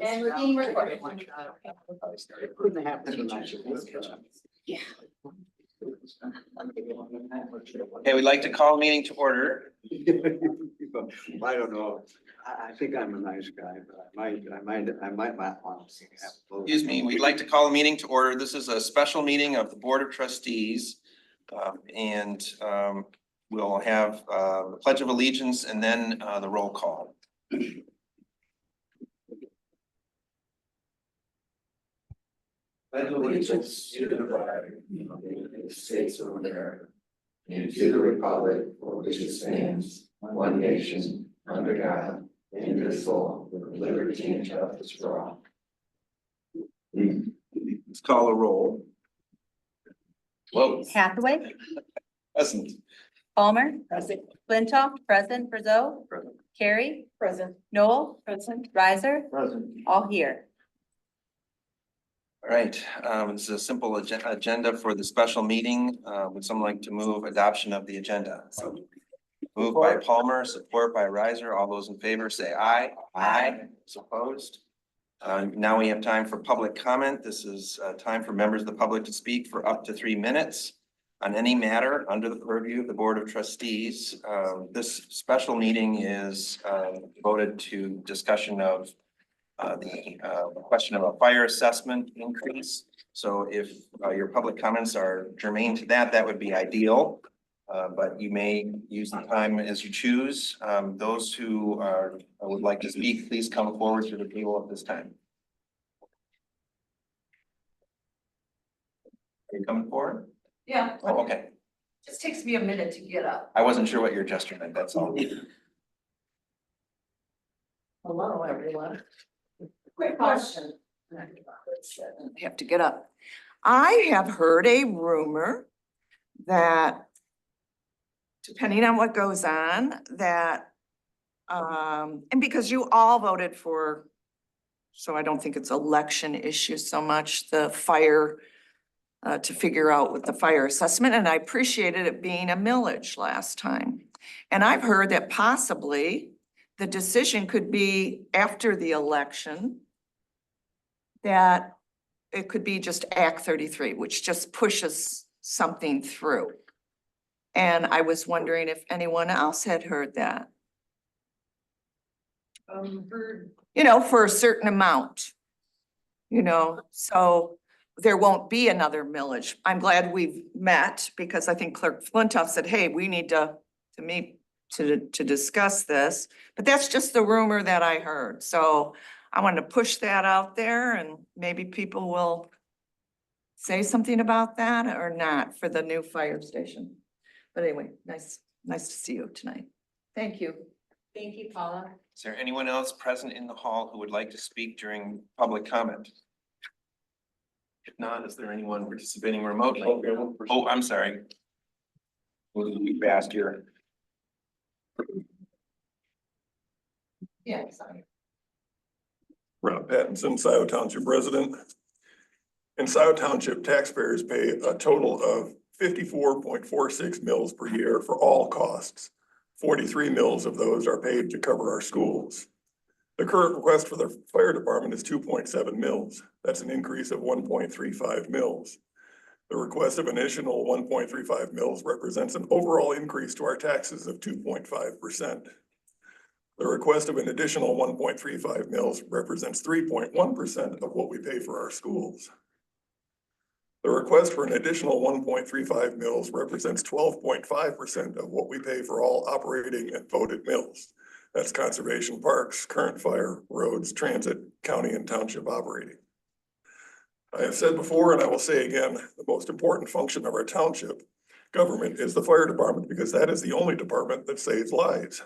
And we're being recorded. Couldn't happen tonight. Yeah. Okay, we'd like to call a meeting to order. I don't know. I think I'm a nice guy, but I might not want to have. Excuse me, we'd like to call a meeting to order. This is a special meeting of the Board of Trustees. We'll have the Pledge of Allegiance and then the roll call. Pledge allegiance to the flag of the United States of America and to the republic for which it stands, one nation, under God, indivisible, with liberty and justice for all. Let's call a roll. Whoa. Hathaway, Present. Palmer. Present. Flintoff, present. Brazeau. Present. Carey. Present. Noel. Present. Riser. Present. All here. All right, it's a simple agenda for the special meeting. Would someone like to move adoption of the agenda? Moved by Palmer, support by Riser. All those in favor say aye. Aye. Opposed? Now we have time for public comment. This is time for members of the public to speak for up to 3 minutes on any matter under the purview of the Board of Trustees. This special meeting is devoted to discussion of the question of a fire assessment increase. So if your public comments are germane to that, that would be ideal. But you may use the time as you choose. Those who would like to speak, please come forward to the table at this time. Are you coming forward? Yeah, Oh, okay. just takes me a minute to get up. I wasn't sure what your gesture meant, that's all. Hello, everyone. Quick question. I have to get up. I have heard a rumor that, depending on what goes on, that, and because you all voted for, so I don't think it's election issue so much, the fire, to figure out with the fire assessment, and I appreciated it being a millage last time. And I've heard that possibly the decision could be after the election, that it could be just Act 33, which just pushes something through. And I was wondering if anyone else had heard that. You know, for a certain amount. You know, so there won't be another millage. I'm glad we've met because I think Clerk Flintoff said, hey, we need to meet to discuss this. But that's just the rumor that I heard. So I wanted to push that out there and maybe people will say something about that or not for the new fire station. But anyway, nice to see you tonight. Thank you. Thank you, Paula. Is there anyone else present in the hall who would like to speak during public comment? If not, is there anyone participating remotely? Oh, I'm sorry. We'll be fast here. Yeah, sorry. Rob Pattinson, Scio Township resident. In Scio Township, taxpayers pay a total of 54.46 mils per year for all costs. 43 mils of those are paid to cover our schools. The current request for the fire department is 2.7 mils. That's an increase of 1.35 mils. The request of an additional 1.35 mils represents an overall increase to our taxes of 2.5%. The request of an additional 1.35 mils represents 3.1% of what we pay for our schools. The request for an additional 1.35 mils represents 12.5% of what we pay for all operating and voted mills. That's conservation parks, current fire, roads, transit, county and township operating. I have said before, and I will say again, the most important function of our township government is the fire department because that is the only department that saves lives.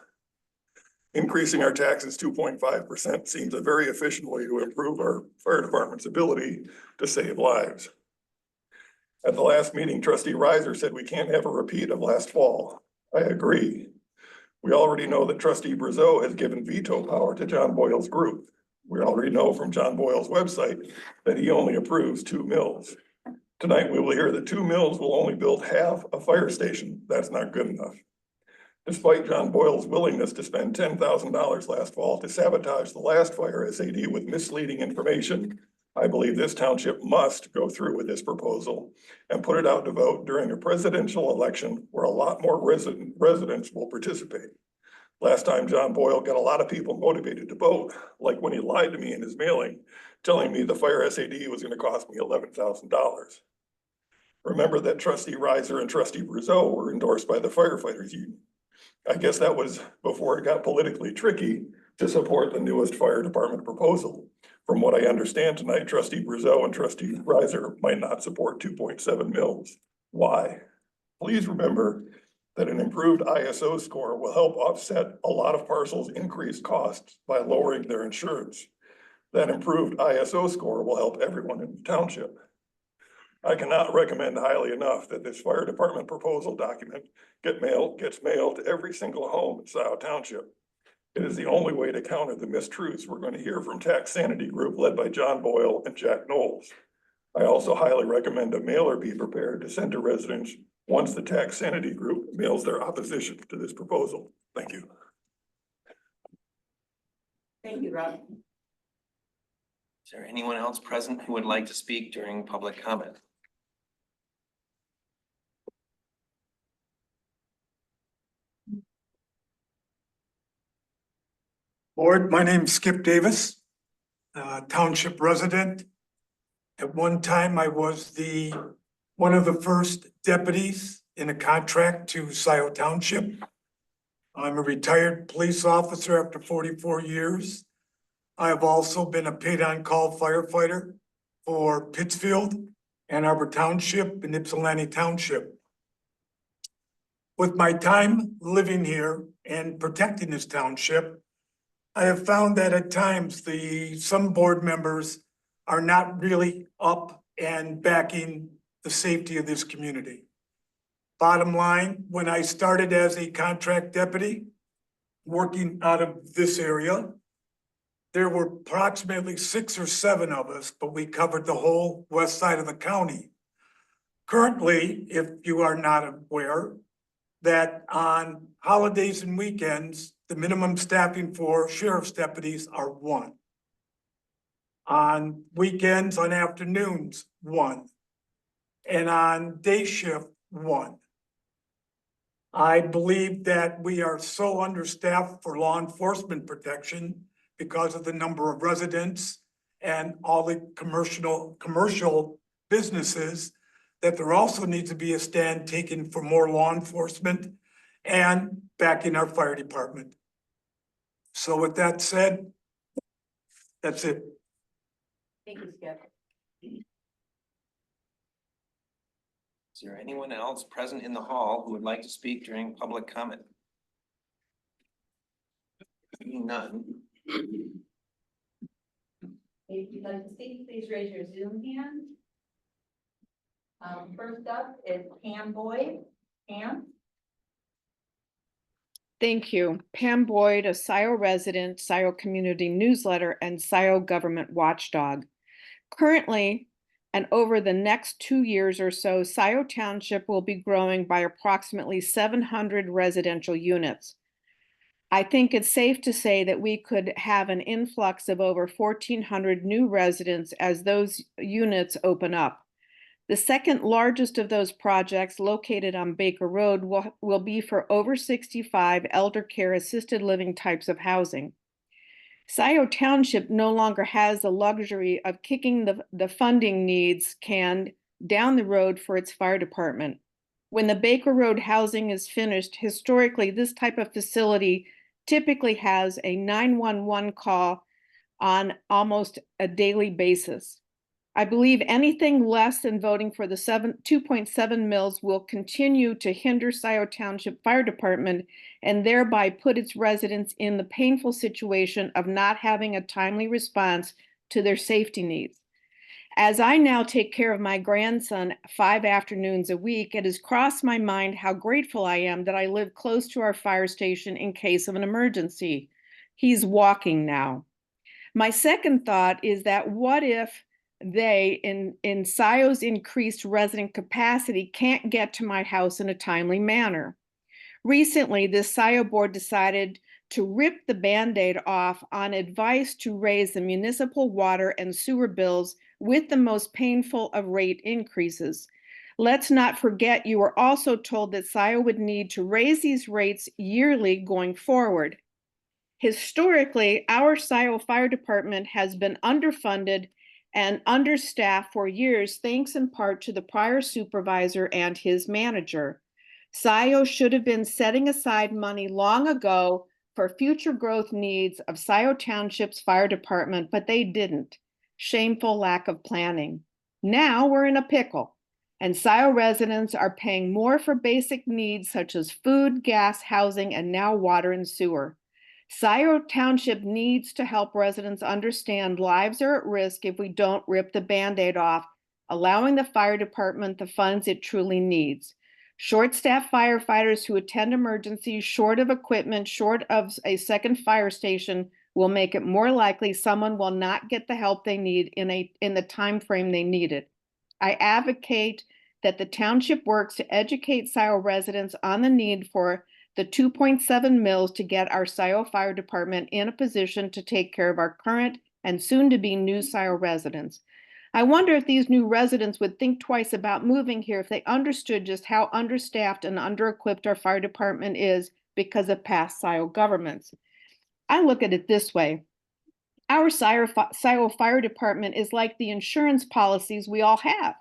Increasing our taxes 2.5% seems a very efficient way to improve our fire department's ability to save lives. At the last meeting, Trustee Riser said we can't have a repeat of last fall. I agree. We already know that Trustee Brazeau has given veto power to John Boyle's group. We already know from John Boyle's website that he only approves 2 mills. Tonight, we will hear that 2 mills will only build half a fire station. That's not good enough. Despite John Boyle's willingness to spend $10,000 last fall to sabotage the last fire SAD with misleading information, I believe this township must go through with this proposal and put it out to vote during a presidential election where a lot more residents will participate. Last time John Boyle got a lot of people motivated to vote, like when he lied to me in his mailing, telling me the fire SAD was gonna cost me $11,000. Remember that Trustee Riser and Trustee Brazeau were endorsed by the firefighters union. I guess that was before it got politically tricky to support the newest fire department proposal. From what I understand tonight, Trustee Brazeau and Trustee Riser might not support 2.7 mils. Why? Please remember that an improved ISO score will help offset a lot of parcels' increased costs by lowering their insurance. That improved ISO score will help everyone in the township. I cannot recommend highly enough that this fire department proposal document gets mailed to every single home in Scio Township. It is the only way to counter the mistruths we're going to hear from Tax Sanity Group led by John Boyle and Jack Knowles. I also highly recommend a mailer be prepared to send to residents once the Tax Sanity Group mails their opposition to this proposal. Thank you. Thank you, Rob. Is there anyone else present who would like to speak during public comment? Board, my name's Skip Davis, township resident. At one time, I was one of the first deputies in a contract to Scio Township. I'm a retired police officer after 44 years. I have also been a paid-on-call firefighter for Pittsfield, Ann Arbor Township, and Ypsilanti Township. With my time living here and protecting this township, I have found that at times some board members are not really up and backing the safety of this community. Bottom line, when I started as a contract deputy, working out of this area, there were approximately 6 or 7 of us, but we covered the whole west side of the county. Currently, if you are not aware, that on holidays and weekends, the minimum staffing for sheriff's deputies are 1. On weekends, on afternoons, 1. And on day shift, 1. I believe that we are so understaffed for law enforcement protection because of the number of residents and all the commercial businesses, that there also needs to be a stand taken for more law enforcement and backing our fire department. So with that said, that's it. Thank you, Skip. Is there anyone else present in the hall who would like to speak during public comment? Seeing none. If you'd like to speak, please raise your Zoom hand. First up is Pam Boyd. Pam? Thank you. Pam Boyd, a Scio resident, Scio community newsletter, and Scio government watchdog. Currently, and over the next 2 years or so, Scio Township will be growing by approximately 700 residential units. I think it's safe to say that we could have an influx of over 1,400 new residents as those units open up. The second largest of those projects, located on Baker Road, will be for over 65 elder care assisted living types of housing. Scio Township no longer has the luxury of kicking the funding needs can down the road for its fire department. When the Baker Road housing is finished, historically, this type of facility typically has a 911 call on almost a daily basis. I believe anything less than voting for the 2.7 mils will continue to hinder Scio Township Fire Department and thereby put its residents in the painful situation of not having a timely response to their safety needs. As I now take care of my grandson 5 afternoons a week, it has crossed my mind how grateful I am that I live close to our fire station in case of an emergency. He's walking now. My second thought is that what if they, in Scio's increased resident capacity, can't get to my house in a timely manner? Recently, the Scio board decided to rip the Band-Aid off on advice to raise the municipal water and sewer bills with the most painful of rate increases. Let's not forget you were also told that Scio would need to raise these rates yearly going forward. Historically, our Scio Fire Department has been underfunded and understaffed for years, thanks in part to the prior supervisor and his manager. Scio should have been setting aside money long ago for future growth needs of Scio Township's fire department, but they didn't. Shameful lack of planning. Now we're in a pickle, and Scio residents are paying more for basic needs such as food, gas, housing, and now water and sewer. Scio Township needs to help residents understand lives are at risk if we don't rip the Band-Aid off, allowing the fire department the funds it truly needs. Short-staffed firefighters who attend emergencies short of equipment, short of a second fire station, will make it more likely someone will not get the help they need in the time frame they need it. I advocate that the township works to educate Scio residents on the need for the 2.7 mils to get our Scio Fire Department in a position to take care of our current and soon-to-be new Scio residents. I wonder if these new residents would think twice about moving here if they understood just how understaffed and under-equipped our fire department is because of past Scio governments. I look at it this way. Our Scio Fire Department is like the insurance policies we all have.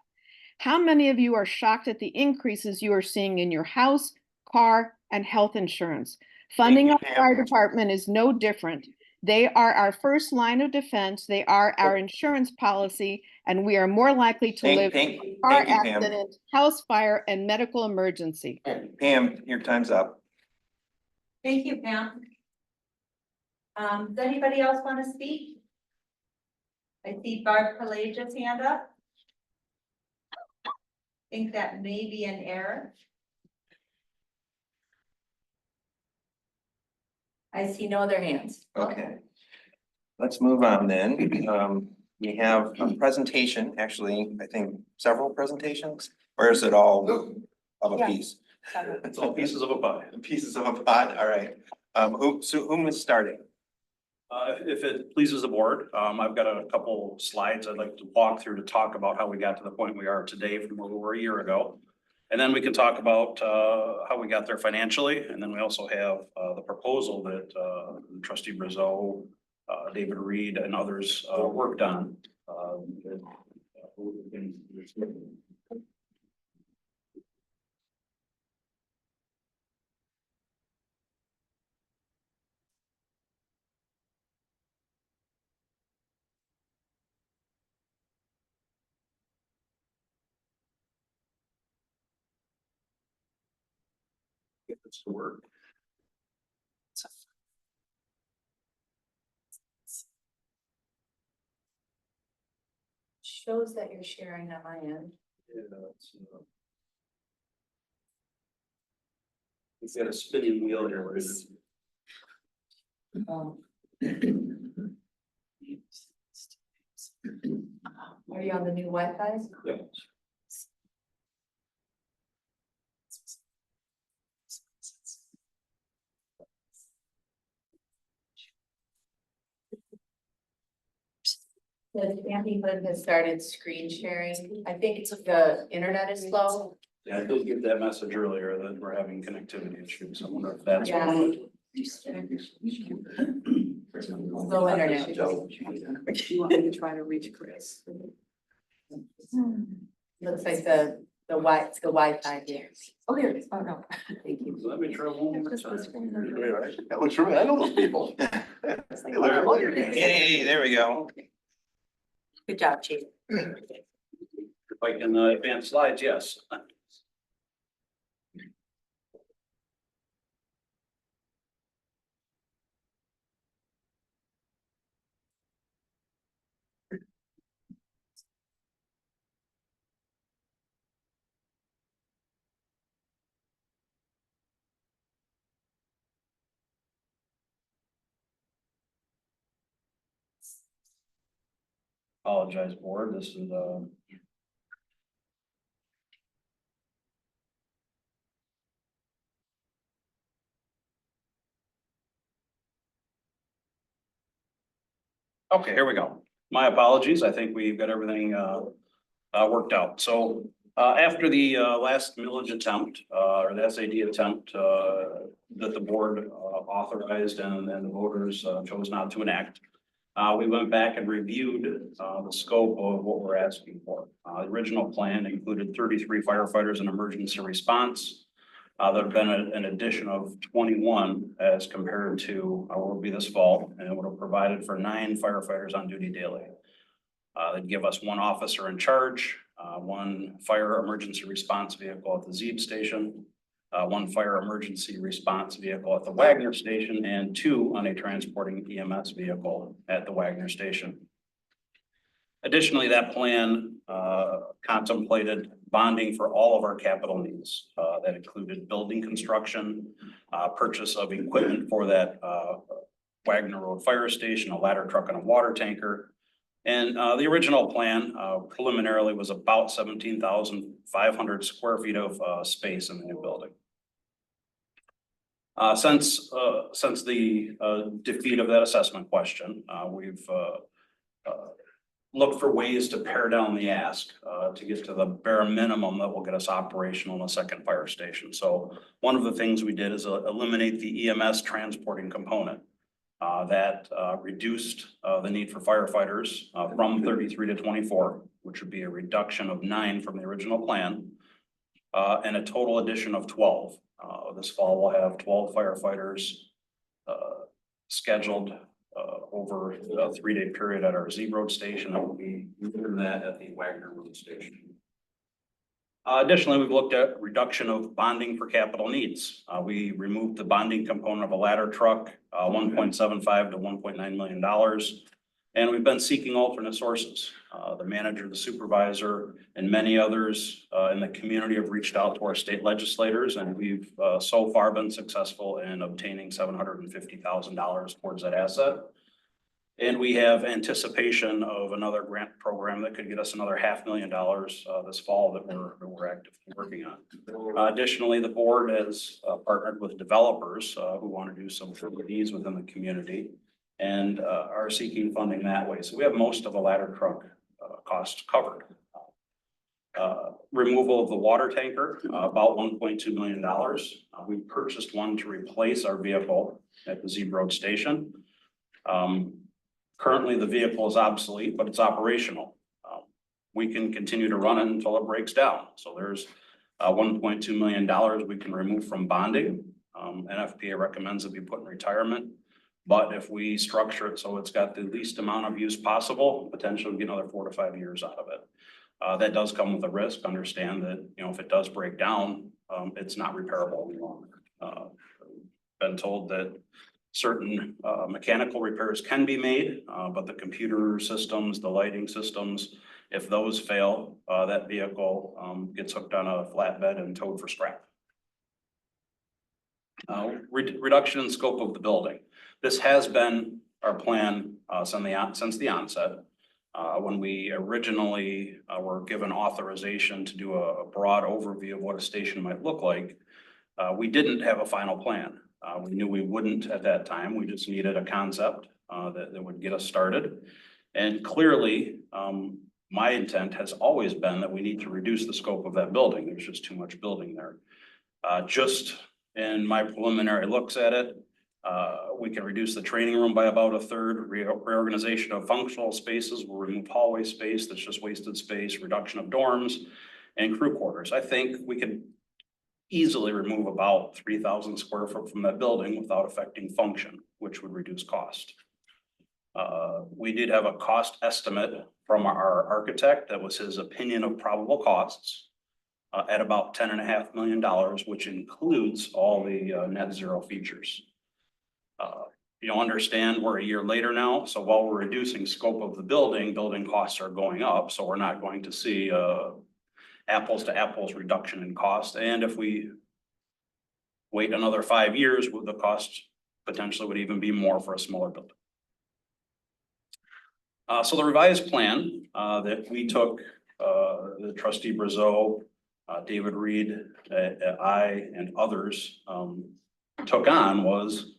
How many of you are shocked at the increases you are seeing in your house, car, and health insurance? Funding of the fire department is no different. They are our first line of defense. They are our insurance policy, and we are more likely to live in a car accident, house fire, and medical emergency. Pam, your time's up. Thank you, Pam. Does anybody else want to speak? I see Barb Pelagia's hand up. I think that may be an error. I see no other hands. Okay. Let's move on then. We have a presentation, actually, I think several presentations, or is it all of a Yeah. piece? It's all pieces of a pie. Pieces of a pot, all right. Whom is starting? If it pleases the board, I've got a couple slides I'd like to walk through to talk about how we got to the point we are today from where we were a year ago. And then we can talk about how we got there financially. And then we also have the proposal that Trustee Brazeau, David Reed and others worked on. Get this to work. Shows that you're sharing on my end. Yeah, it's got a spinning wheel here. Where is it? Are you on the new Wi-Fi? Yep. The Andy Hood has started screen sharing. I think it's the internet is slow. Yeah, I did get that message earlier that we're having connectivity issues. I wonder if that's. Yeah. what- Low internet. You want me to try to reach Chris? Looks like the Wi-Fi here. Oh, here it is. Oh, no. Thank you. Let me try one more time. That looks familiar. I know those people. Hey, there we go. Good job, Chief. If I can advance slides, yes. Apologize, board. This is Okay, here we go. My apologies. I think we've got everything worked out. So after the last millage attempt, or the SAD attempt that the board authorized and the voters chose not to enact, we went back and reviewed the scope of what we're asking for. The original plan included 33 firefighters in emergency response. There'd been an addition of 21 as compared to what will be this fall, and it would have provided for 9 firefighters on duty daily. They'd give us 1 officer in charge, 1 fire emergency response vehicle at the Zeeb station, 1 fire emergency response vehicle at the Wagner station, and 2 on a transporting EMS vehicle at the Wagner station. Additionally, that plan contemplated bonding for all of our capital needs. That included building construction, purchase of equipment for that Wagner Road Fire Station, a ladder truck and a water tanker. And the original plan preliminarily was about 17,500 square feet of space in the new building. Since the defeat of that assessment question, we've look for ways to pare down the ask to get to the bare minimum that will get us operational in a second fire station. So one of the things we did is eliminate the EMS transporting component. That reduced the need for firefighters from 33 to 24, which would be a reduction of 9 from the original plan, and a total addition of 12. This fall we'll have 12 firefighters scheduled over a 3-day period at our Zeeb Road station, and we'll be doing that at the Wagner Road station. Additionally, we've looked at reduction of bonding for capital needs. We removed the bonding component of a ladder truck, $1.75 to $1.9 million. And we've been seeking alternate sources. The manager, the supervisor, and many others in the community have reached out to our state legislators, and we've so far been successful in obtaining $750,000 towards that asset. And we have anticipation of another grant program that could get us another $500,000 this fall that we're actively working on. Additionally, the board has partnered with developers who want to do some needs within the community and are seeking funding that way. So we have most of the ladder truck cost covered. Removal of the water tanker, about $1.2 million. We purchased one to replace our vehicle at the Zeeb Road station. Currently, the vehicle is obsolete, but it's operational. We can continue to run it until it breaks down. So there's $1.2 million we can remove from bonding. NFPA recommends it be put in retirement. But if we structure it so it's got the least amount of use possible, potentially get another 4 to 5 years out of it. That does come with a risk. Understand that, if it does break down, it's not repairable any longer. Been told that certain mechanical repairs can be made, but the computer systems, the lighting systems, if those fail, that vehicle gets hooked on a flatbed and towed for scrap. Reduction in scope of the building. This has been our plan since the onset. When we originally were given authorization to do a broad overview of what a station might look like, we didn't have a final plan. We knew we wouldn't at that time. We just needed a concept that would get us started. And clearly, my intent has always been that we need to reduce the scope of that building. There's just too much building there. Just in my preliminary looks at it, we can reduce the training room by about 1/3. Reorganization of functional spaces will remove hallway space that's just wasted space, reduction of dorms and crew quarters. I think we can easily remove about 3,000 square foot from that building without affecting function, which would reduce cost. We did have a cost estimate from our architect. That was his opinion of probable costs at about $10.5 million, which includes all the net zero features. You'll understand we're a year later now. So while we're reducing scope of the building costs are going up. So we're not going to see apples to apples reduction in cost. And if we wait another 5 years, the cost potentially would even be more for a smaller building. So the revised plan that we took, the trustee Brazeau, David Reed, I, and others took on was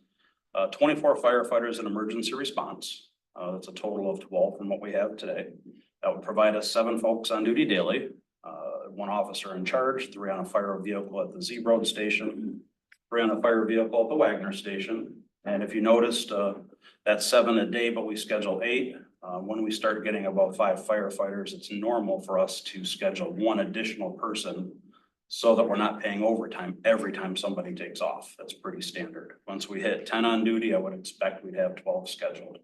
24 firefighters in emergency response, That's a total of 12 from what we have today. That would provide us 7 folks on duty daily, 1 officer in charge, 3 on a fire vehicle at the Z Road station, 3 on a fire vehicle at the Wagner station. And if you noticed, that's 7 a day, but we schedule 8. When we start getting about 5 firefighters, it's normal for us to schedule 1 additional person so that we're not paying overtime every time somebody takes off. That's pretty standard. Once we hit 10 on duty, I would expect we'd have 12 scheduled.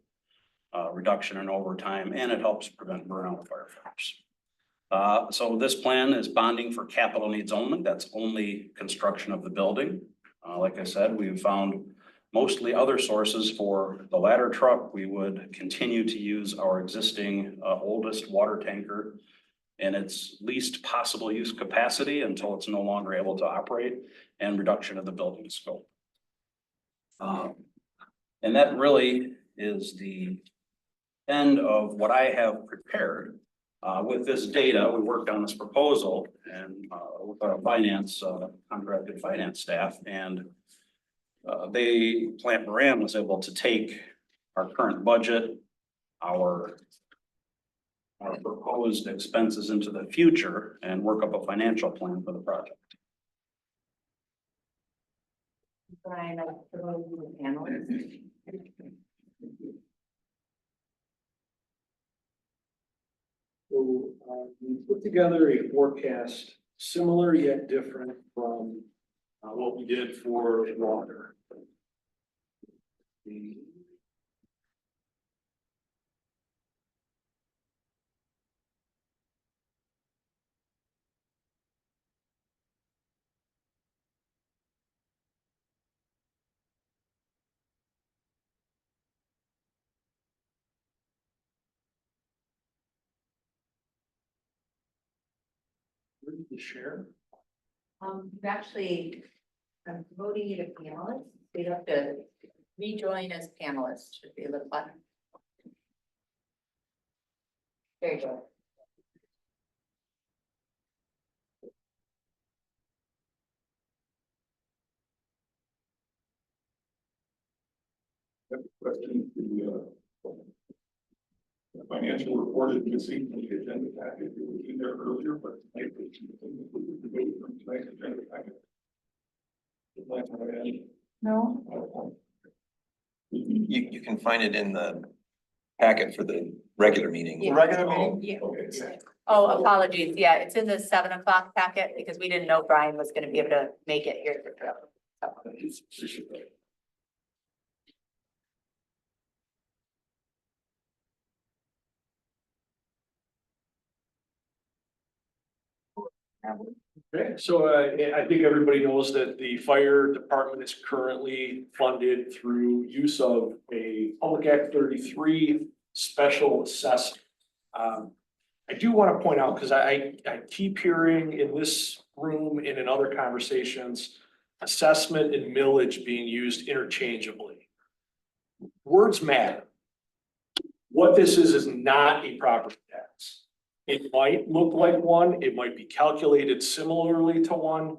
Reduction in overtime, and it helps prevent burnout of firefighters. So this plan is bonding for capital needs only. That's only construction of the building. Like I said, we've found mostly other sources for the ladder truck. We would continue to use our existing oldest water tanker in its least possible use capacity until it's no longer able to operate, and reduction of the building scope. And that really is the end of what I have prepared. With this data, we worked on this proposal and with our contracted finance staff, and Plant Moran was able to take our current budget, our proposed expenses into the future, and work up a financial plan for the project. Brian, I propose you the panelists. So we put together a forecast similar yet different from what we did for water. Where did you share? You actually, I'm voting you to panelists. You have to rejoin as panelists. Should be a little button. There you go. Question, the financial report is missing from the agenda packet. It was in there earlier, but tonight's agenda packet. No. You can find it in the packet for the regular meeting. Yeah. Regular meeting? Yeah. Okay. Oh, apologies. Yeah, it's in the 7 o'clock packet because we didn't know Brian was gonna be able to make it here. Appreciate that. Okay, so I think everybody knows that the fire department is currently funded through use of a Public Act 33 special assessment. I do want to point out, because I keep hearing in this room and in other conversations, assessment and millage being used interchangeably. Words matter. What this is not a property tax. It might look like one, it might be calculated similarly to one,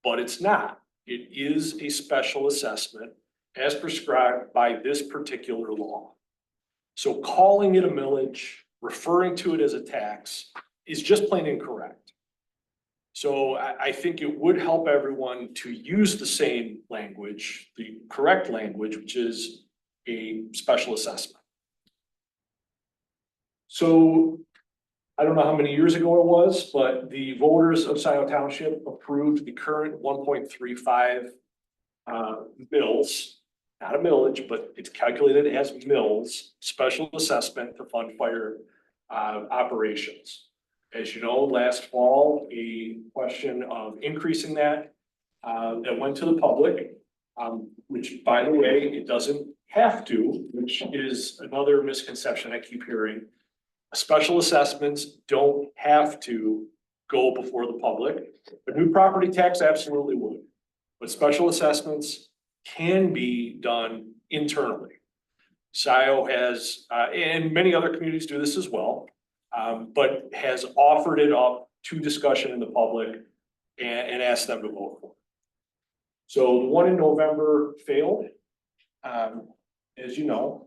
but it's not. It is a special assessment as prescribed by this particular law. So calling it a millage, referring to it as a tax is just plain incorrect. So I think it would help everyone to use the same language, the correct language, which is a special assessment. So I don't know how many years ago it was, but the voters of Scio Township approved the current 1.35 mills, not a millage, but it's calculated as mills, special assessment to fund fire operations. As you know, last fall, a question of increasing that went to the public, which, by the way, it doesn't have to, which is another misconception I keep hearing. Special assessments don't have to go before the public. A new property tax absolutely would. But special assessments can be done internally. Scio has, and many other communities do this as well, but has offered it up to discussion in the public and asked them to vote for it. So the one in November failed, as you know.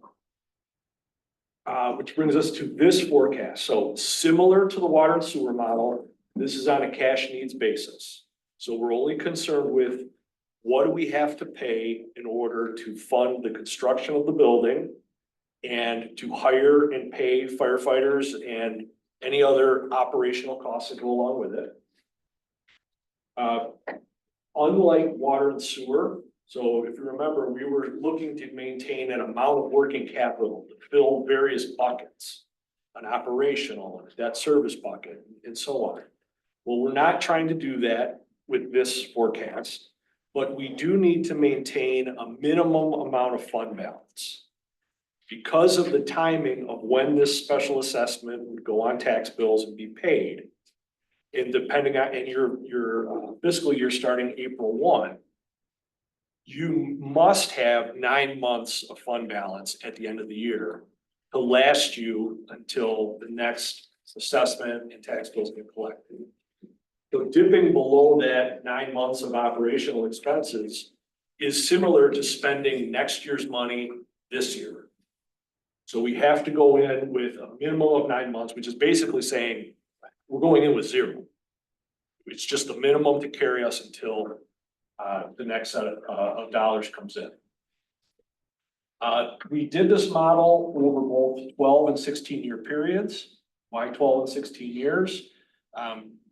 Which brings us to this forecast. So similar to the water and sewer model, this is on a cash needs basis. So we're only concerned with what do we have to pay in order to fund the construction of the building and to hire and pay firefighters and any other operational costs that go along with it. Unlike water and sewer, so if you remember, we were looking to maintain an amount of working capital to fill various buckets, an operational, a debt service bucket, and so on. Well, we're not trying to do that with this forecast, but we do need to maintain a minimum amount of fund balance. Because of the timing of when this special assessment would go on tax bills and be paid, and depending on, and your fiscal year starting April 1, you must have 9 months of fund balance at the end of the year to last you until the next assessment and tax bills get collected. So dipping below that 9 months of operational expenses is similar to spending next year's money this year. So we have to go in with a minimum of 9 months, which is basically saying we're going in with zero. It's just the minimum to carry us until the next set of dollars comes in. We did this model over both 12 and 16-year periods. Why 12 and 16 years?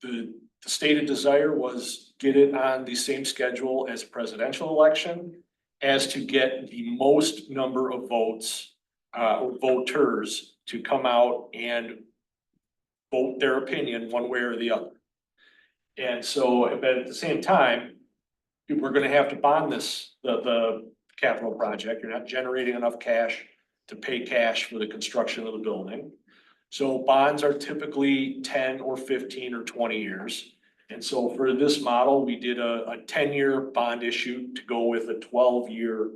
The stated desire was get it on the same schedule as a presidential election as to get the most number of votes or voters to come out and vote their opinion one way or the other. And so, but at the same time, we're gonna have to bond this, the capital project. You're not generating enough cash to pay cash for the construction of the building. So bonds are typically 10 or 15 or 20 years. And so for this model, we did a 10-year bond issue to go with a 12-year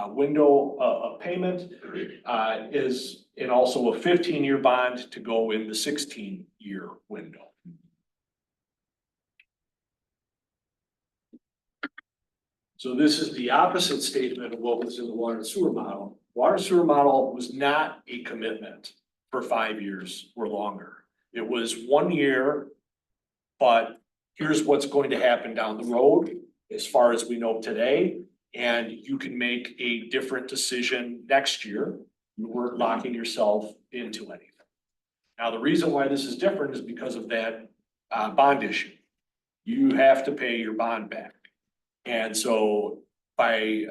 window of payment, and also a 15-year bond to go in the 16-year window. So this is the opposite statement of what was in the water and sewer model. Water and sewer model was not a commitment for 5 years or longer. It was 1 year, but here's what's going to happen down the road as far as we know today. And you can make a different decision next year. You weren't locking yourself into anything. Now, the reason why this is different is because of that bond issue. You have to pay your bond back. And so by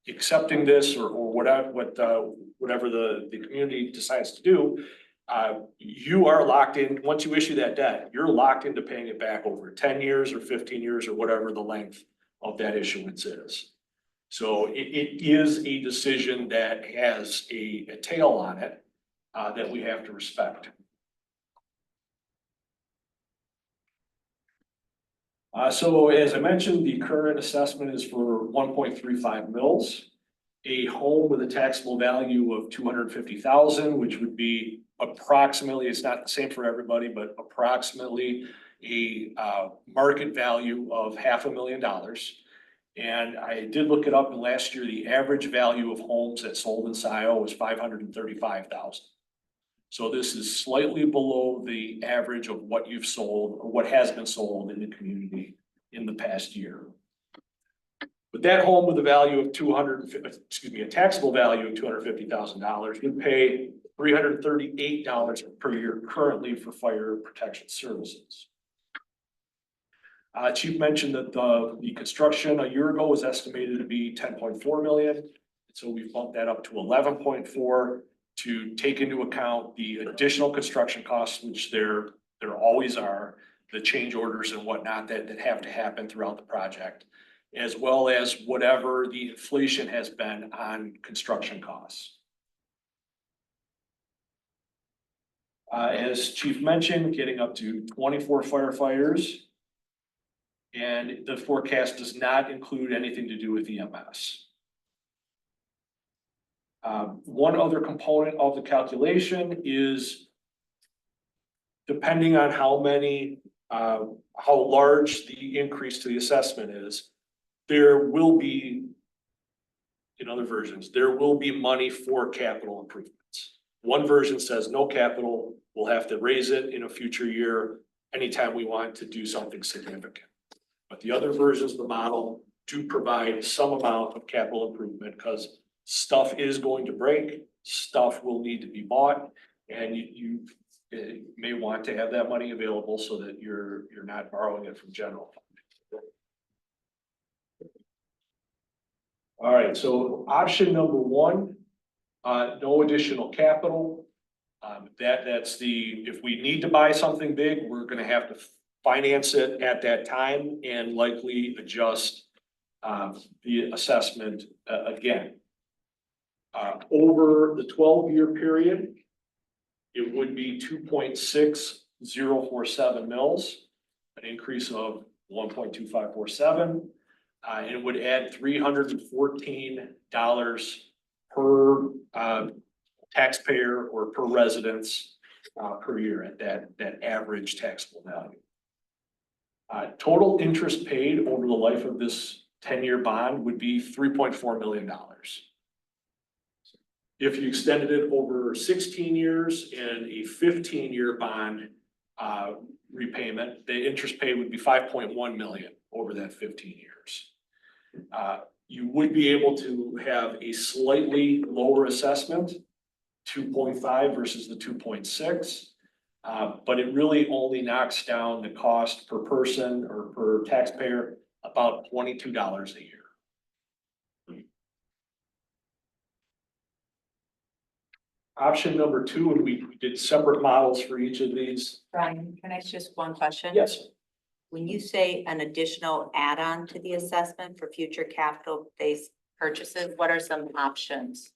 accepting this or whatever the community decides to do, you are locked in. Once you issue that debt, you're locked into paying it back over 10 years or 15 years or whatever the length of that issuance is. So it is a decision that has a tail on it that we have to respect. So as I mentioned, the current assessment is for 1.35 mils. A home with a taxable value of 250,000, which would be approximately, it's not the same for everybody, but approximately a market value of $500,000. And I did look it up, and last year, the average value of homes that sold in Scio was 535,000. So this is slightly below the average of what you've sold or what has been sold in the community in the past year. But that home with a value of a taxable value of $250,000 would pay $338 per year currently for fire protection services. Chief mentioned that the construction a year ago was estimated to be 10.4 million. So we bumped that up to 11.4 to take into account the additional construction costs, which there always are, the change orders and whatnot that have to happen throughout the project, as well as whatever the inflation has been on construction costs. As Chief mentioned, getting up to 24 firefighters. And the forecast does not include anything to do with EMS. One other component of the calculation is depending on how large the increase to the assessment is, there will be, in other versions, there will be money for capital improvements. One version says no capital, we'll have to raise it in a future year anytime we want to do something significant. But the other versions of the model do provide some amount of capital improvement because stuff is going to break, stuff will need to be bought, and you may want to have that money available so that you're not borrowing it from general fund. All right, so option number one, no additional capital. That's if we need to buy something big, we're gonna have to finance it at that time and likely adjust the assessment again. Over the 12-year period, it would be 2.6047 mils, an increase of 1.2547. And it would add $314 per taxpayer or per residence per year at that average taxable value. Total interest paid over the life of this 10-year bond would be $3.4 million. If you extended it over 16 years and a 15-year bond repayment, the interest paid would be 5.1 million over that 15 years. You would be able to have a slightly lower assessment, 2.5 versus the 2.6. But it really only knocks down the cost per person or per taxpayer about $22 a year. Option number two, and we did separate models for each of these. Brian, can I ask just one question? Yes. When you say an additional add-on to the assessment for future capital-based purchases, what are some options?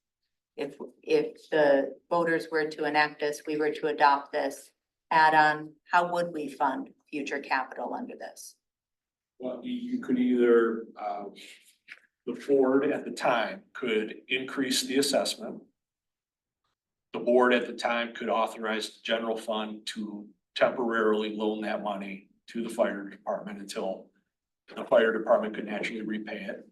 If the voters were to enact this, we were to adopt this add-on, how would we fund future capital under this? Well, you could either, the board at the time could increase the assessment. The board at the time could authorize the general fund to temporarily loan that money to the fire department until the fire department could naturally repay it.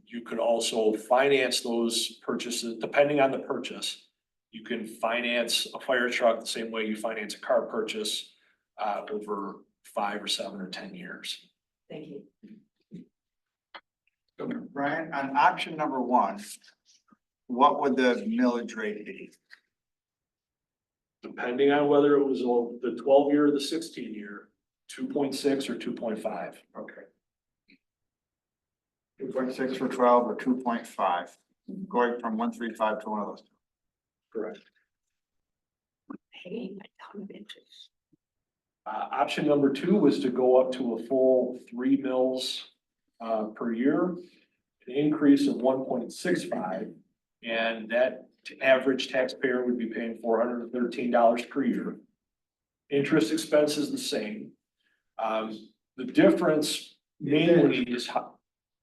You could also finance those purchases, depending on the purchase. You can finance a fire truck the same way you finance a car purchase over 5 or 7 or 10 years. Thank you. So Brian, on option number one, what would the millage rate be? Depending on whether it was the 12-year or the 16-year, 2.6 or 2.5. Okay. 2.6 for 12 or 2.5, going from 135 to one of those. Correct. Hey, my ton of interest. Option number two was to go up to a full 3 mils per year, an increase of 1.65, and that average taxpayer would be paying $413 per year. Interest expense is the same. The difference mainly is how.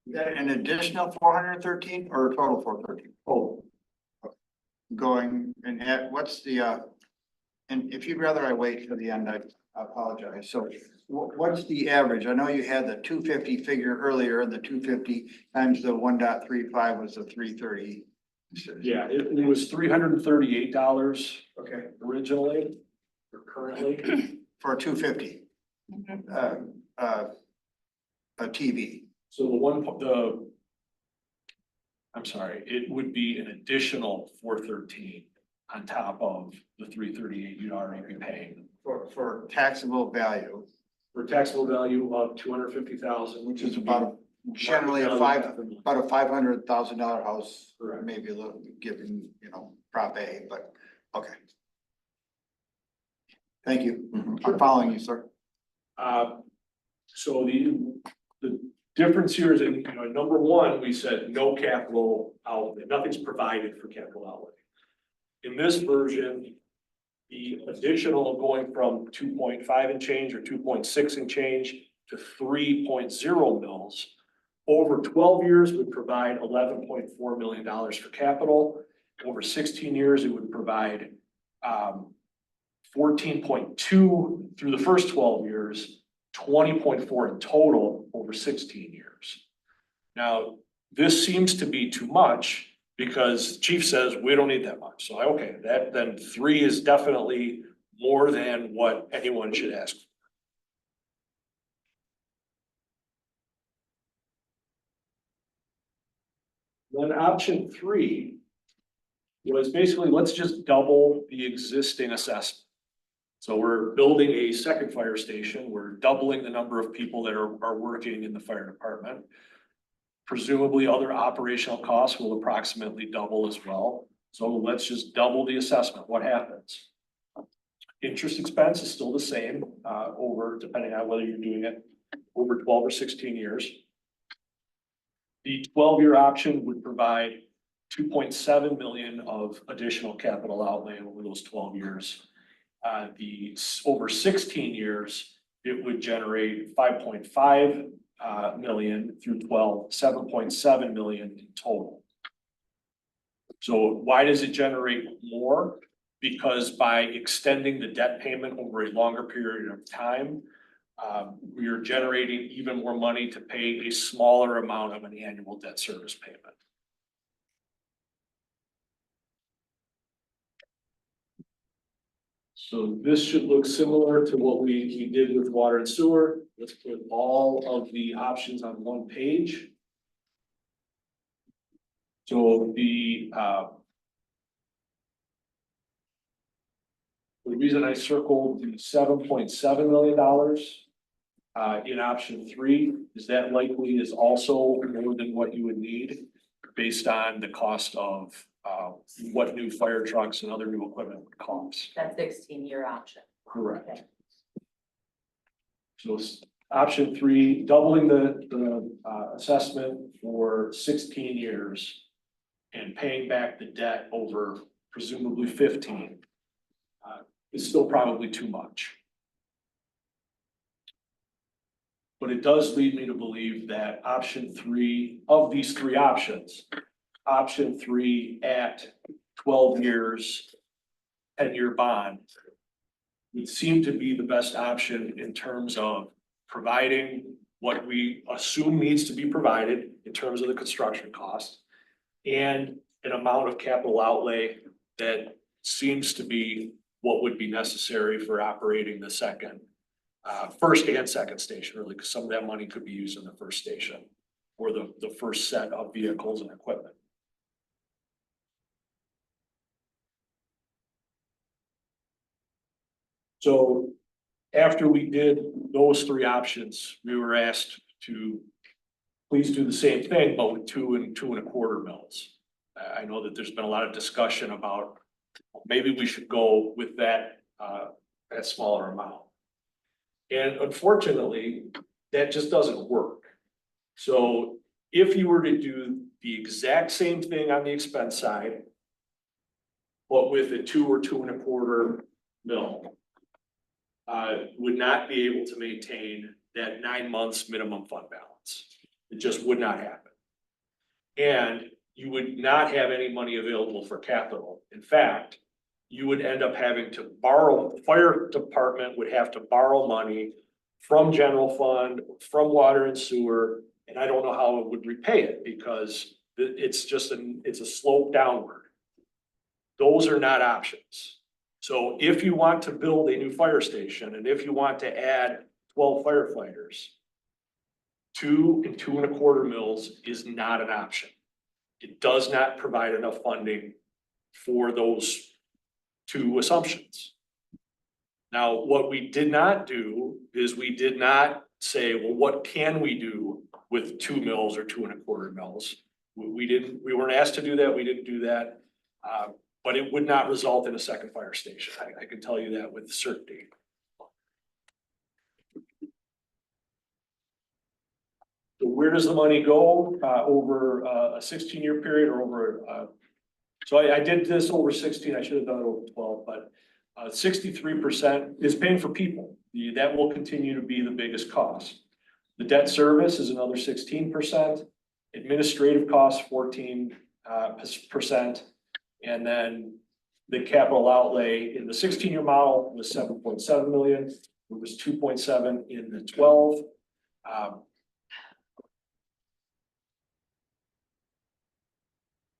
Is that an additional 413 or a total 413? Oh, Going and at what's the and if you'd rather I wait till the end, I apologize. So what's the average? I know you had the 250 figure earlier, and the 250 times the 1.35 was the 330. yeah, it was $338 Okay. originally or currently. For 250. A TV. So I'm sorry, it would be an additional 413 on top of the 338 you'd already be paying. For taxable value, For taxable value of 250,000, which is about generally about a $500,000 house, or maybe a little given, Prop A, but okay. Thank you. I'm following you, sir. So the difference here is in, number one, we said no capital outlay, nothing's provided for capital outlay. In this version, the additional going from 2.5 and change or 2.6 and change to 3.0 mils over 12 years would provide $11.4 million for capital. Over 16 years, it would provide 14.2 through the first 12 years, 20.4 in total over 16 years. Now, this seems to be too much Because chief says, we don't need that much. So, okay, then 3 is definitely more than what anyone should ask. Then option 3 was basically, let's just double the existing assessment. So we're building a second fire station. We're doubling the number of people that are working in the fire department. Presumably other operational costs will approximately double as well. So let's just double the assessment. What happens? Interest expense is still the same, depending on whether you're doing it over 12 or 16 years. The 12-year option would provide 2.7 million of additional capital outlay over those 12 years. Over 16 years, it would generate 5.5 million through 12, 7.7 million in total. So why does it generate more? Because by extending the debt payment over a longer period of time, we are generating even more money to pay a smaller amount of an annual debt service payment. So this should look similar to what we did with water and sewer. Let's put all of the options on one page. So the reason I circled the $7.7 million in option 3 is that likely is also more than what you would need based on the cost of what new fire trucks and other new equipment would cost. That 16-year option. Correct. Okay. So option 3, doubling the assessment for 16 years and paying back the debt over presumably 15 is still probably too much. But it does lead me to believe that option 3 of these 3 options, option 3 at 12 years, 10-year bond, would seem to be the best option in terms of providing what we assume needs to be provided in terms of the construction cost and an amount of capital outlay that seems to be what would be necessary for operating the first and second station, really, because some of that money could be used in the first station or the first set of vehicles and equipment. So after we did those 3 options, we were asked to please do the same thing, but with 2 and 2.25 mils. I know that there's been a lot of discussion about maybe we should go with that smaller amount. And unfortunately, that just doesn't work. So if you were to do the exact same thing on the expense side, but with a 2 or 2.25 mil, would not be able to maintain that 9 months minimum fund balance. It just would not happen. And you would not have any money available for capital. In fact, you would end up having to borrow, the fire department would have to borrow money from general fund, from water and sewer, and I don't know how it would repay it because it's a slope downward. Those are not options. So if you want to build a new fire station and if you want to add 12 firefighters, 2 and 2.25 mils is not an option. It does not provide enough funding for those 2 assumptions. Now, what we did not do is we did not say, well, what can we do with 2 mils or 2.25 mils? We weren't asked to do that. We didn't do that. But it would not result in a second fire station. I can tell you that with certainty. So where does the money go over a 16-year period or over? So I did this over 16. I should have done it over 12, but 63% is paying for people. That will continue to be the biggest cost. The debt service is another 16%. Administrative costs 14%. And then the capital outlay in the 16-year model was 7.7 million. It was 2.7 in the 12.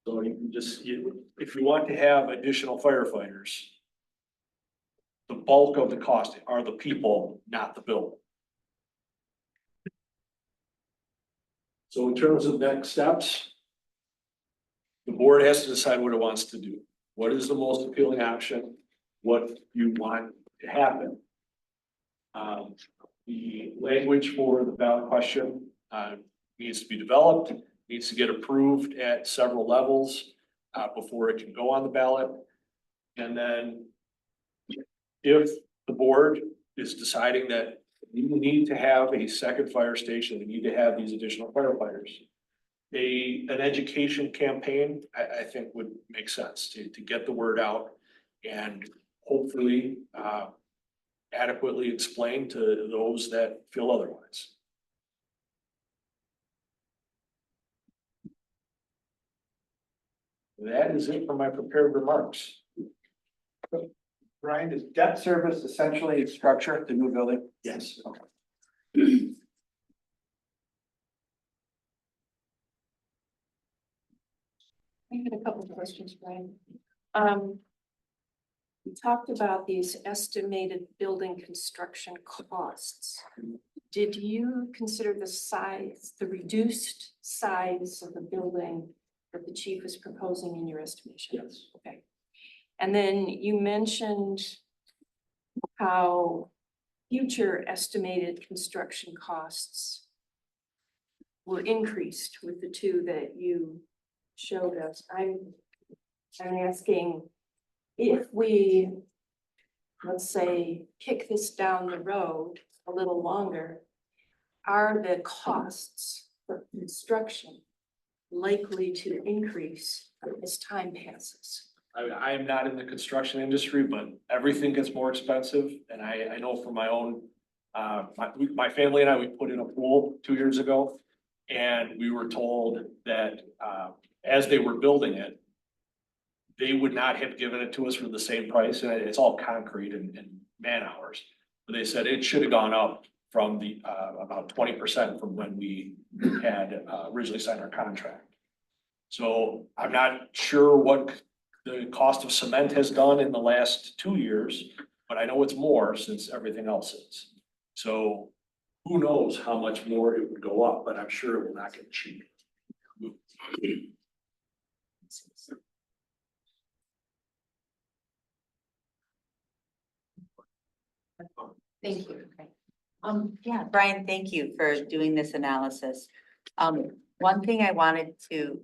So So you can just, if you want to have additional firefighters, the bulk of the cost are the people, not the building. So in terms of next steps, the board has to decide what it wants to do. What is the most appealing option? What you want to happen? The language for the ballot question, needs to be developed, needs to get approved at several levels, before it can go on the ballot. And then if the board is deciding that you need to have a second fire station, we need to have these additional firefighters. An education campaign, I think would make sense to get the word out and hopefully, adequately explain to those that feel otherwise. That is it for my prepared remarks. Brian, is debt service essentially a structure of the new building? Yes. Okay. I had a couple of questions, Brian. We talked about these estimated building construction costs. Did you consider the size, the reduced size of the building that the chief was proposing in your estimation? Yes. Okay. And then you mentioned how future estimated construction costs were increased with the two that you showed us. I'm asking if we, let's say, kick this down the road a little longer, are the costs for construction likely to increase as time passes? I am not in the construction industry, but everything gets more expensive. And I know from my own, my family and I, we put in a pool 2 years ago. And we were told that, as they were building it, they would not have given it to us for the same price. And it's all concrete and man hours. But they said it should have gone up from the, about 20% from when we had originally signed our contract. So I'm not sure what the cost of cement has done in the last 2 years, but I know it's more since everything else is. So who knows how much more it would go up, but I'm sure it will not get cheap. Thank you. Yeah, Brian, thank you for doing this analysis. One thing I wanted to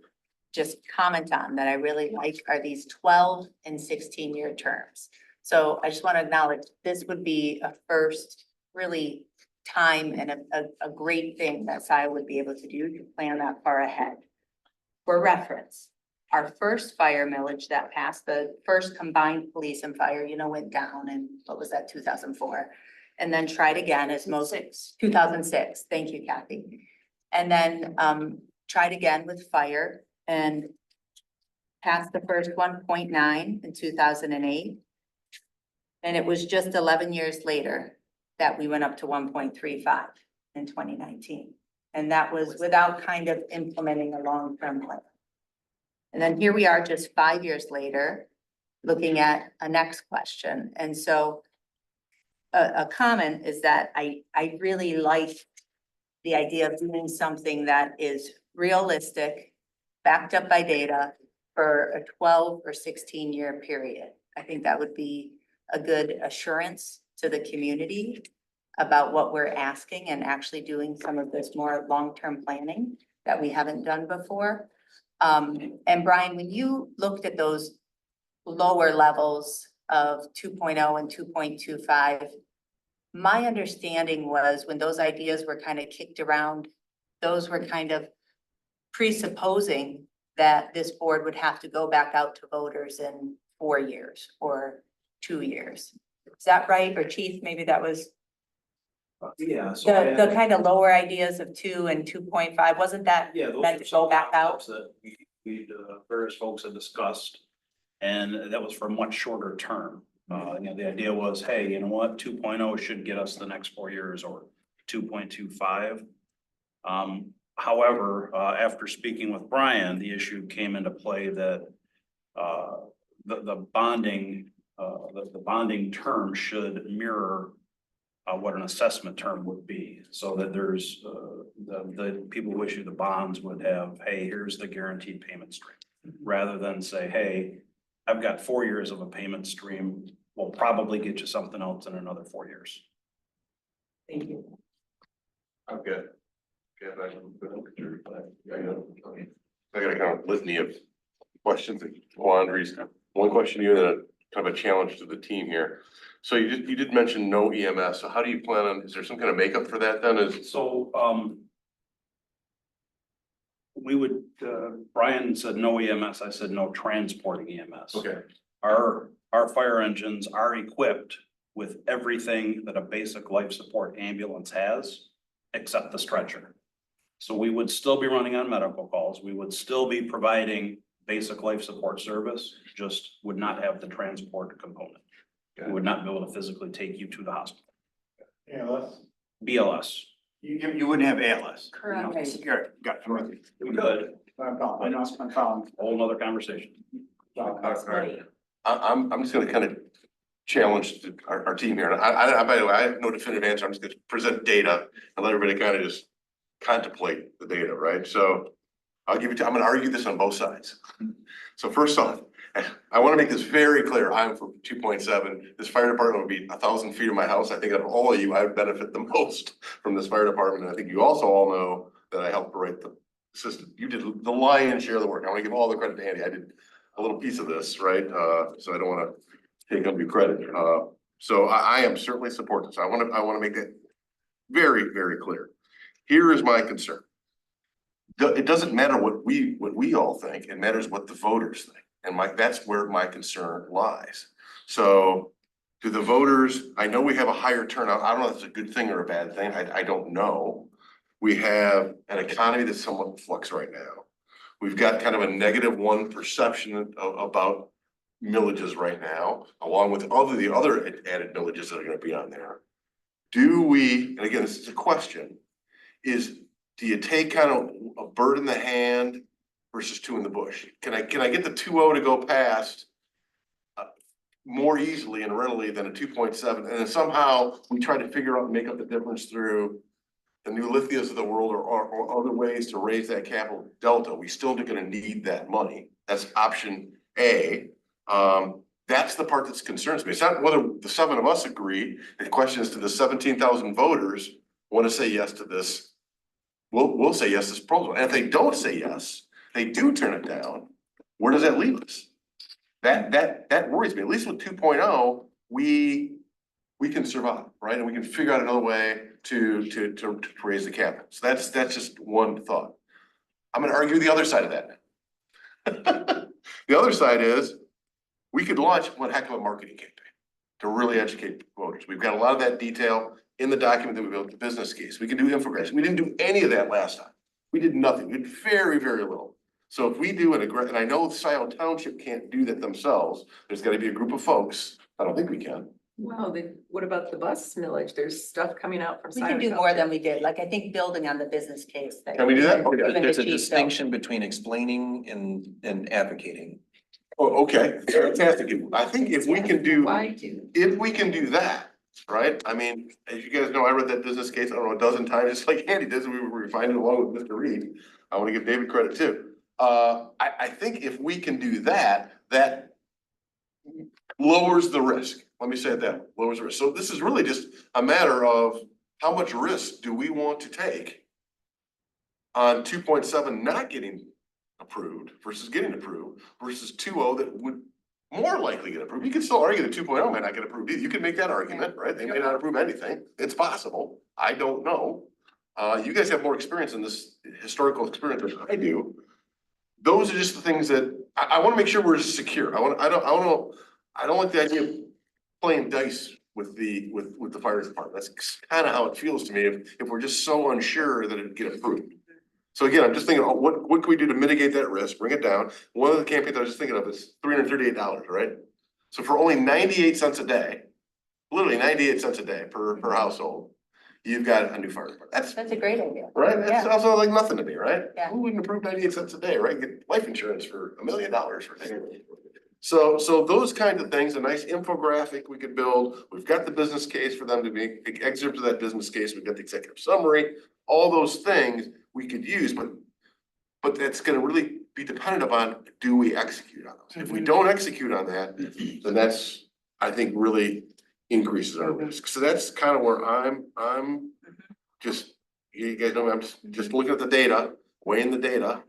just comment on that I really like are these 12 and 16-year terms. So I just want to acknowledge this would be a first really time and a great thing that Scio would be able to do to plan that far ahead. For reference, our first fire millage that passed, the first combined police and fire, went down in, what was that, 2004? And then tried again as most, 2006, thank you, Kathy. And then tried again with fire and passed the first 1.9 in 2008. And it was just 11 years later that we went up to 1.35 in 2019. And that was without kind of implementing a long-term plan. And then here we are just 5 years later, looking at a next question. And so a comment is that I really like the idea of doing something that is realistic, backed up by data for a 12 or 16-year period. I think that would be a good assurance to the community about what we're asking and actually doing some of this more long-term planning that we haven't done before. And Brian, when you looked at those lower levels of 2.0 and 2.25, my understanding was when those ideas were kind of kicked around, those were kind of presupposing that this board would have to go back out to voters in 4 years or 2 years. Is that right? Or Chief, maybe that was Yeah. the kind of lower ideas of 2 and 2.5, wasn't that Yeah, those meant were to go some back out? concepts that various folks had discussed. And that was for a much shorter term. The idea was, hey, you know what, 2.0 should get us the next 4 years or 2.25. However, after speaking with Brian, the issue came into play that the bonding, the bonding term should mirror what an assessment term would be, so that there's the people who issue the bonds would have, hey, here's the guaranteed payment stream. Rather than say, hey, I've got 4 years of a payment stream, we'll probably get you something else in another 4 years. Thank you. I'm good. Good, I got a kind of litany of questions and quandaries. One question to you, and then kind of a challenge to the team here. So you did mention no EMS. So how do you plan on, is there some kind of makeup for that then? So, we would, Brian said no EMS, I said no transporting EMS. Okay, Our fire engines are equipped with everything that a basic life support ambulance has, except the stretcher. So we would still be running on medical calls. We would still be providing basic life support service, just would not have the transport component. We would not be able to physically take you to the hospital. BLS. You wouldn't have ALS. Correct. Got it. We could, I'm following. whole nother conversation. I'm just gonna kind of challenge our team here. And I, by the way, I have no definitive answer. I'm just gonna present data and let everybody kind of just contemplate the data, right? So I'm gonna argue this on both sides. So first off, I want to make this very clear. I'm from 2.7. This fire department would be 1,000 feet of my house. I think of all of you, I would benefit the most from this fire department. And I think you also all know that I helped write the system. You did the lion's share of the work. I want to give all the credit to Andy. I did a little piece of this, right? So I don't want to take undue credit. So I am certainly supportive. So I want to make that very, very clear. Here is my concern. It doesn't matter what we all think. It matters what the voters think. And that's where my concern lies. So do the voters, I know we have a higher turnout. I don't know if it's a good thing or a bad thing. I don't know. We have an economy that's somewhat in flux right now. We've got kind of a -1 perception about millages right now, along with the other added millages that are gonna be on there. Do we, and again, this is a question, do you take kind of a bird in the hand versus two in the bush? Can I get the 2.0 to go past more easily and readily than a 2.7? And then somehow we try to figure out and make up the difference through the new lithias of the world or other ways to raise that capital delta. We still are gonna need that money. That's option A. That's the part that concerns me. It's not whether the 7 of us agree. The question is, do the 17,000 voters want to say yes to this? We'll say yes to this proposal. And if they don't say yes, they do turn it down, where does that leave us? That worries me. At least with 2.0, we can survive, right? And we can figure out another way to raise the capital. So that's just one thought. I'm gonna argue the other side of that. The other side is, we could launch one heck of a marketing campaign to really educate voters. We've got a lot of that detail in the document that we built, the business case. We can do infographics. We didn't do any of that last time. We did nothing. We did very, very little. So if we do and I know Scio Township can't do that themselves, there's gotta be a group of folks. I don't think we can. Well, then what about the bus millage? There's stuff coming out from. We can do more than we did, like I think building on the business case. Can we do that? Okay. Even There's the a chief distinction between explaining and advocating. Oh, okay, fantastic. I think if we can do, Why do? if we can do that, right? I mean, as you guys know, I read that business case, I don't know, a dozen times, just like Andy does, we refined it along with Mr. Reed. I want to give David credit too. I think if we can do that, that lowers the risk. Let me say it that way, lowers the risk. So this is really just a matter of how much risk do we want to take on 2.7 not getting approved versus getting approved versus 2.0 that would more likely get approved. You can still argue that 2.0 might not get approved either. You can make that argument, right? They may not approve anything. It's possible. I don't know. You guys have more experience in this historical experience than I do. Those are just the things that I want to make sure we're secure. I don't like the idea of playing dice with the fire department. That's kind of how it feels to me if we're just so unsure that it'd get approved. So again, I'm just thinking, what can we do to mitigate that risk, bring it down? One of the campaigns I was just thinking of is $338, right? So for only 98 cents a day, literally 98 cents a day per household, you've got a new fire department. That's a great idea. Right, it's Yeah. also like nothing to me, right? Yeah. Who wouldn't approve 98 cents a day, right? Get life insurance for $1 million for daily. So those kinds of things, a nice infographic we could build, we've got the business case for them to be, excerpt of that business case, we've got the executive summary, all those things we could use, but that's gonna really be dependent upon, do we execute on those? If we don't execute on that, then that's, I think, really increases our risk. So that's kind of where I'm just, you guys know, I'm just looking at the data, weighing the data.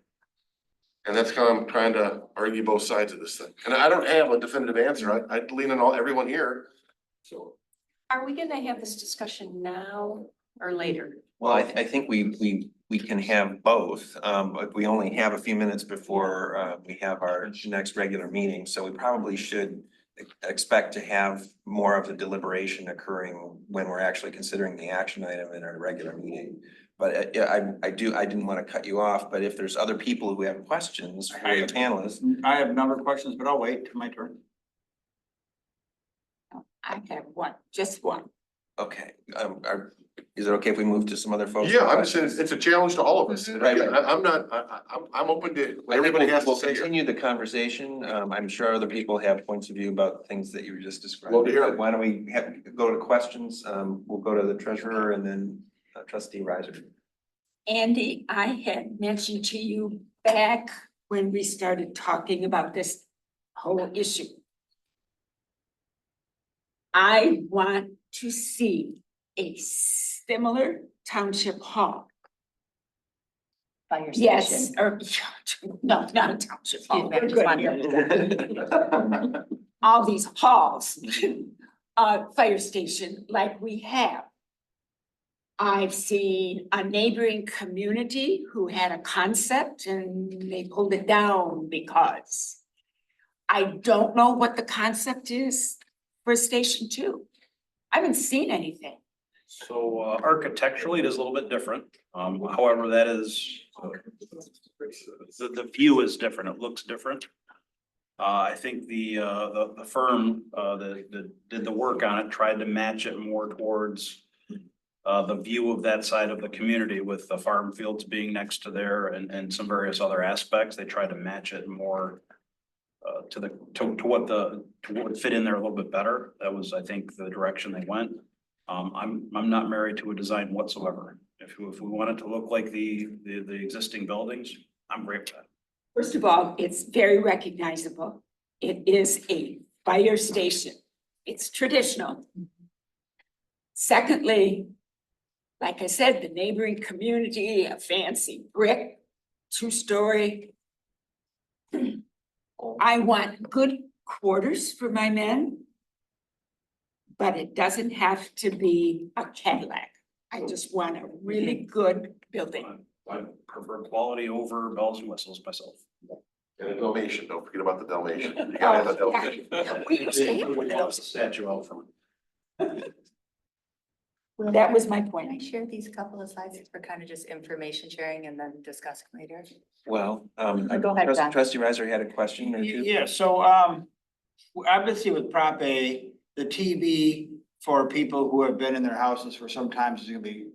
And that's how I'm trying to argue both sides of this thing. And I don't have a definitive answer. I'd lean on everyone here. So. Are we gonna have this discussion now or later? Well, I think we can have both, but we only have a few minutes before we have our next regular meeting, so we probably should expect to have more of the deliberation occurring when we're actually considering the action item in our regular meeting. But I didn't want to cut you off, but if there's other people who have questions for the panelists. I have a number of questions, but I'll wait till my turn. I have one, just one. Okay, is it okay if we move to some other folks? Yeah, I'm saying it's a challenge to all of us. And Right, again, right. I'm open to what I think everybody has to we'll say here. continue the conversation. I'm sure other people have points of view about things that you were just describing. Love to hear it. But why don't we go to questions? We'll go to the treasurer and then trustee Riser. Andy, I had mentioned to you back when we started talking about this whole issue. I want to see a similar township hall. Fire Yes, station. or, no, not a township hall. Excuse me, I just We're wanted good. All these halls, fire station like we have. I've seen a neighboring community who had a concept and they pulled it down because I don't know what the concept is for Station 2. I haven't seen anything. So architecturally, it is a little bit different. However, that is, the view is different. It looks different. I think the firm that did the work on it tried to match it more towards the view of that side of the community with the farm fields being next to there and some various other aspects. They tried to match it more to what fit in there a little bit better. That was, I think, the direction they went. I'm not married to a design whatsoever. If we want it to look like the existing buildings, I'm great with that. First of all, it's very recognizable. It is a fire station. It's traditional. Secondly, like I said, the neighboring community, a fancy brick, 2-story. I want good quarters for my men. But it doesn't have to be a Cadillac. I just want a really good building. I prefer quality over bells and whistles myself. And a Dalmatian, don't forget about the Dalmatian. You gotta have a Dalmatian. We used to have one of those. Statue out front. That was my Can I point. share these couple of slides for kind of just information sharing and then discuss later? Well, Go ahead, John. trustee Riser had a question or two. Yeah, so, obviously with Prop A, the TV for people who have been in their houses for some time is gonna be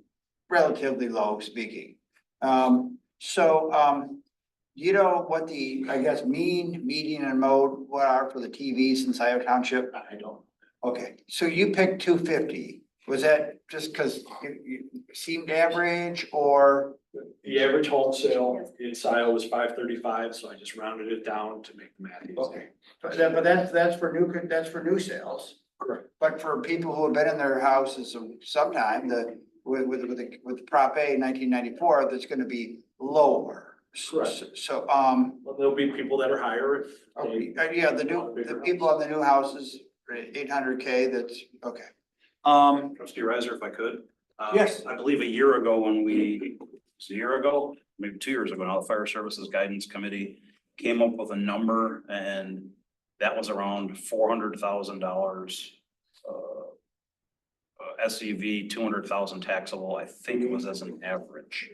relatively low speaking. You know what the, I guess, mean, median and mode, what are for the TVs in Scio Township? I don't. Okay, so you picked 250. Was that just because it seemed average or? The average wholesale in Scio was 535, so I just rounded it down to make the math easy. Okay, but that's for new sales. Correct. But for people who have been in their houses sometime, with Prop A 1994, that's gonna be lower. Correct. So, Well, there'll be people that are higher if they. yeah, the people on the new houses, 800K, that's, okay. Trustee Riser, if I could. Yes. I believe a year ago maybe 2 years ago now, the Fire Services Guidance Committee came up with a number and that was around $400,000. SEV, 200,000 taxable, I think it was as an average.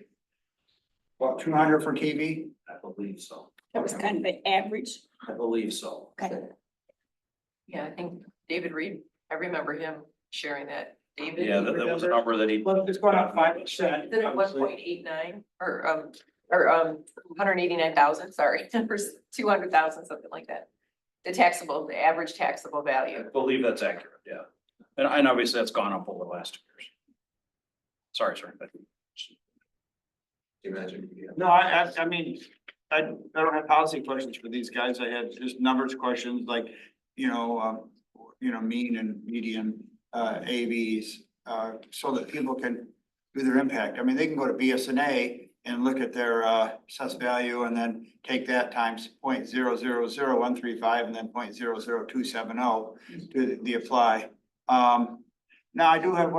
Well, 200 for TV? I believe so. That was kind of an average. I believe so. Okay. Yeah, I think David Reed, I remember him sharing that David? Yeah, that was a number that he. Well, it's going up 5%. Then at 1.89 or 189,000, sorry, for 200,000, something like that. The average taxable I value. believe that's accurate, yeah. And obviously that's gone up over the last 2 years. Sorry, sir. Imagine. No, I mean, I don't have policy questions for these guys. I had just numbers questions like, mean and median, AVs, so that people can do their impact. I mean, they can go to BSNA and look at their, assessed value and then take that times 0.000135 and then 0.00270 to the apply. Now I do have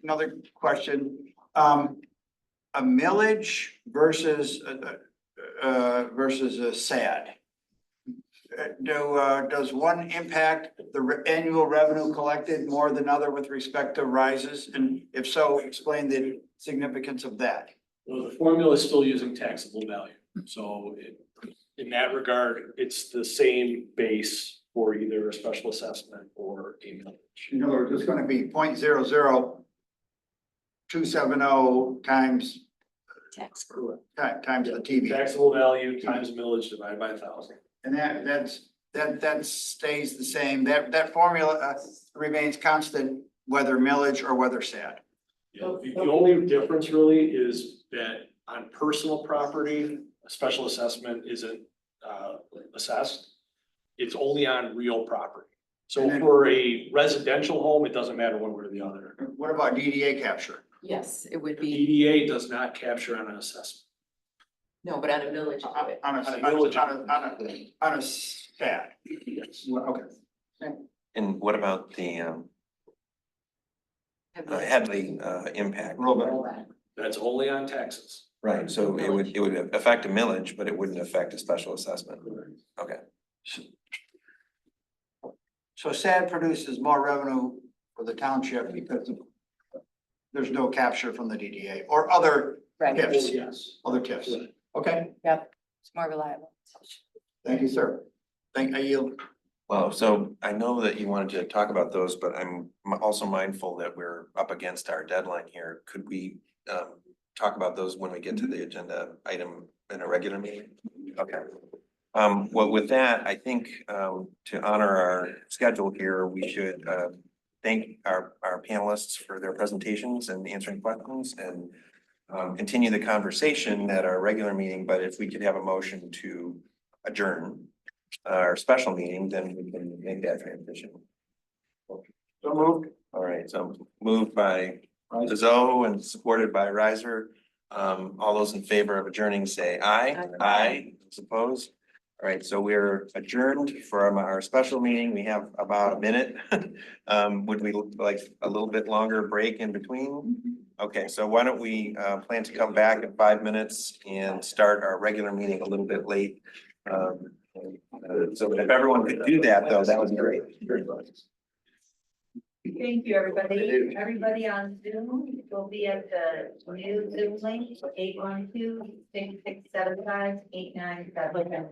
another question. A millage versus a SAD. Does one impact the annual revenue collected more than other with respect to rises? And if so, explain the significance of that. Well, the formula is still using taxable value. So in that regard, it's the same base for either a special assessment or a millage. In other words, it's going to be 0.00270 times Tax. times the TV. Taxable value times millage divided by 1,000. And that stays the same. That formula remains constant, whether millage or whether SAD. Yeah, the only difference really is that on personal property, a special assessment isn't assessed. It's only on real property. So for a residential home, it doesn't matter one way or the other. What about DDA capture? Yes, it would The be, DDA does not capture on an assessment. no, but on a millage. it would. On a SAD? Yes. Okay. And what about the heavily impact? That's only on taxes. Right, so it would affect a millage, but it wouldn't affect a special assessment. Okay. So SAD produces more revenue for the township because there's no capture from the DDA or other Right. TIFs, Yes. other TIFs. Okay, Yep, it's more reliable. thank you, sir. I yield. Well, so I know that you wanted to talk about those, but I'm also mindful that we're up against our deadline here. Could we talk about those when we get to the agenda item in a regular meeting? Okay. Well, with that, I think to honor our schedule here, we should thank our panelists for their presentations and answering questions and continue the conversation at our regular meeting. But if we could have a motion to adjourn our special meeting, then we can make that transition. So moved. All right, so moved by Zoe and supported by Riser. All those in favor of adjourning say aye. Aye. Opposed? All right, so we're adjourned for our special meeting. We have about a minute. Would we like a little bit longer break in between? Okay, so why don't we plan to come back in 5 minutes and start our regular meeting a little bit late. So if everyone could do that, though, that would be great. Thank you, everybody. Everybody on Zoom will be at the new Zoom link, 812-667-5977.